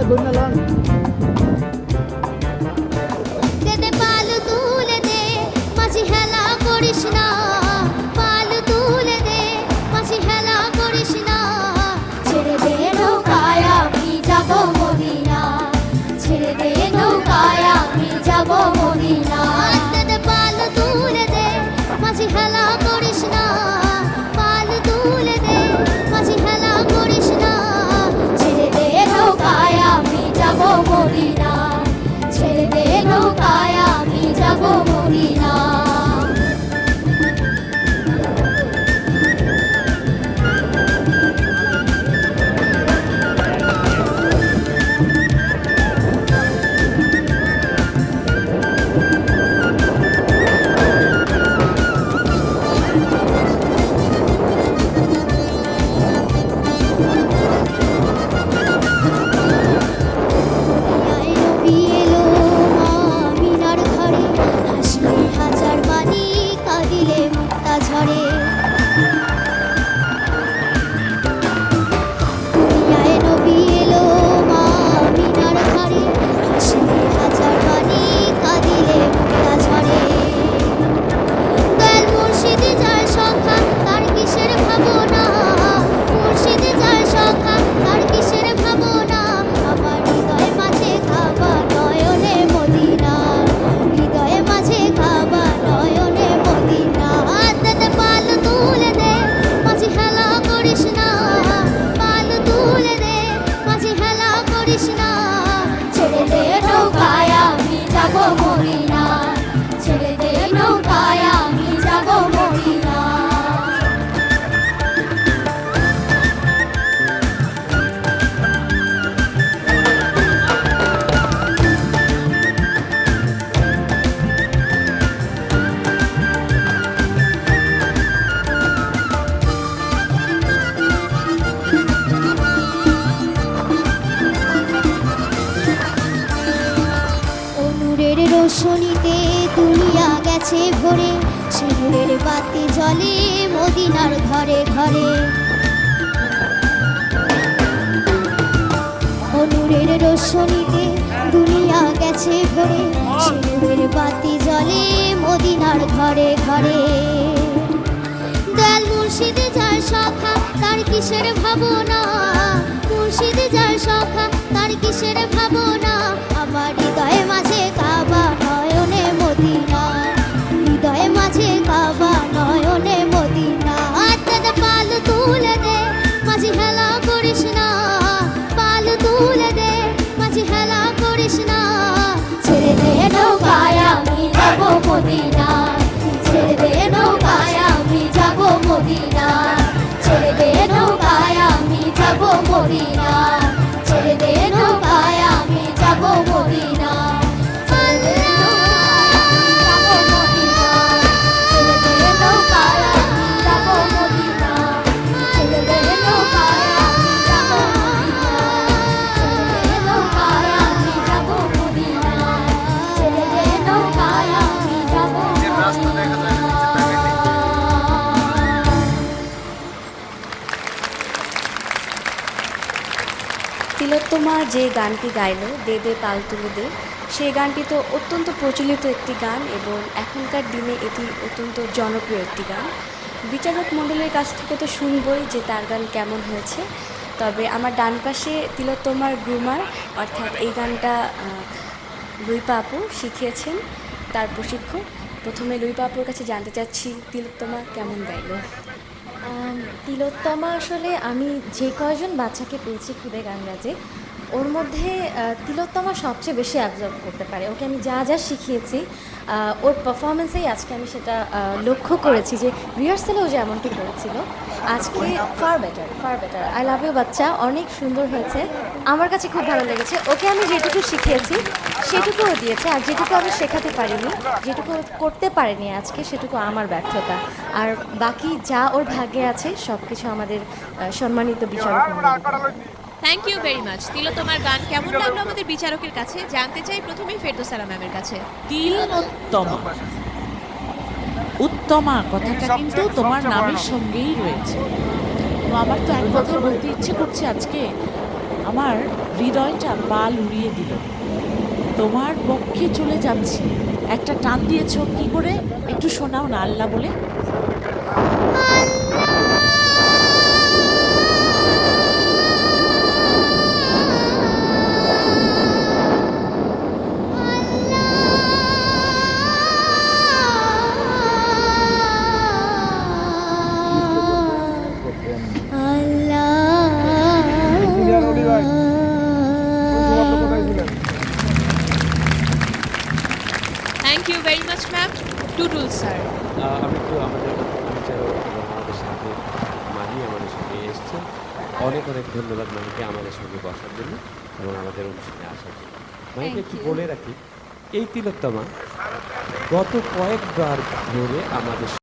দে পাল তুলে দে মাঝি হেলা করিস না, পাল তুলে দে মাঝি হেলা করিস না। ছেড়ে দে নৌকায় আমি যাব মদিনা, ছেড়ে দে নৌকায় আমি যাব মদিনা। দে পাল তুলে দে মাঝি হেলা করিস না, পাল তুলে দে মাঝি হেলা করিস না। ছেড়ে দে নৌকায় আমি যাব মদিনা, ছেড়ে দে নৌকায় আমি যাব মদিনা। রোশনীতে দুনিয়া গেছে ভরে, সিঁদুরের বাতি জ্বলে মদিনার ঘরে ঘরে। নূরের রোশনীতে দুনিয়া গেছে ভরে, সিঁদুরের বাতি জ্বলে মদিনার ঘরে ঘরে। দয়াল মুর্শিদ যার সখা তার কিসের ভাবনা, মুর্শিদ যার সখা তার কিসের ভাবনা। আমার হৃদয়ে মাঝে কাবা নয়নে মদিনা, হৃদয়ে মাঝে কাবা নয়নে মদিনা। আত্মাতে পাল তুলে দে মাঝি হেলা করিস না, পাল তুলে দে মাঝি হেলা করিস না। ছেড়ে দে নৌকায় আমি যাব মদিনা, ছেড়ে দে নৌকায় আমি যাব মদিনা, ছেড়ে দে নৌকায় আমি যাব মদিনা, ছেড়ে দে নৌকায় আমি যাব মদিনা। তিলোত্তমা যে গানটি গাইল দে দে পাল তুলে দে, সেই গানটি তো অত্যন্ত প্রচলিত একটি গান এবং এখনকার দিনে এটি অত্যন্ত জনপ্রিয় একটি গান। বিচারক মণ্ডলের কাছ থেকে তো শুনবই যে তার গান কেমন হয়েছে। তবে আমার ডান পাশে তিলোত্তমার গ্রুমার অর্থাৎ এই গানটা লুইপা আপু শিখিয়েছেন, তার প্রশিক্ষক। প্রথমে লুইপা আপুর কাছে জানতে চাচ্ছি তিলোত্তমা কেমন গাইল। তিলোত্তমা আসলে আমি যে কয়জন বাচ্চাকে পেয়েছি খুদে গান গাইতে, ওর মধ্যে তিলোত্তমা সবচেয়ে বেশি অ্যাবজর্ব করতে পারে। ওকে আমি যা যা শিখিয়েছি ওর পারফরমেন্সেই আজকে আমি সেটা লক্ষ্য করেছি যে রিহার্সালেও যে এমনটি করেছিল, আজকে far better. I love you বাচ্চা, অনেক সুন্দর হয়েছে, আমার কাছে খুব ভালো লেগেছে। ওকে আমি যেটুকু শিখিয়েছি সেটুকুও দিয়েছে, আর যেটুকু আমি শেখাতে পারিনি, যেটুকু করতে পারিনি আজকে, সেটুকু আমার ব্যর্থতা। আর বাকি যা ওর ভাগ্যে আছে সব কিছু আমাদের সম্মানিত বিচারক। Thank you very much. তিলোত্তমার গান কেমন লাগলো আমাদের বিচারকের কাছে জানতে চাই প্রথমেই ফেরদৌসারা ম্যামের কাছে। তিলোত্তমা, উত্তমা কথাটা কিন্তু তোমার নামের সঙ্গেই রয়েছে। তো আমার তো এক কথা বলতে ইচ্ছে করছে আজকে, আমার হৃদয়টা পাল উড়িয়ে দিল। তোমার পক্ষে চলে যাচ্ছি, একটা টান দিয়েছ কি করে একটু শোনাও না আল্লাহ বলে। Thank you very much ma'am. Tutul sir, আমি একটু আমাদের বিচারক এবং আমাদের সাথে মাহি আমাদের সঙ্গে এসছেন। অনেক অনেক ধন্যবাদ মাহিকে আমাদের সঙ্গে বসার জন্য এবং আমাদের অনুষ্ঠানে আসার জন্য। মাহিকে একটু বলে রাখি, এই তিলোত্তমা গত কয়েকবার ধরে আমাদের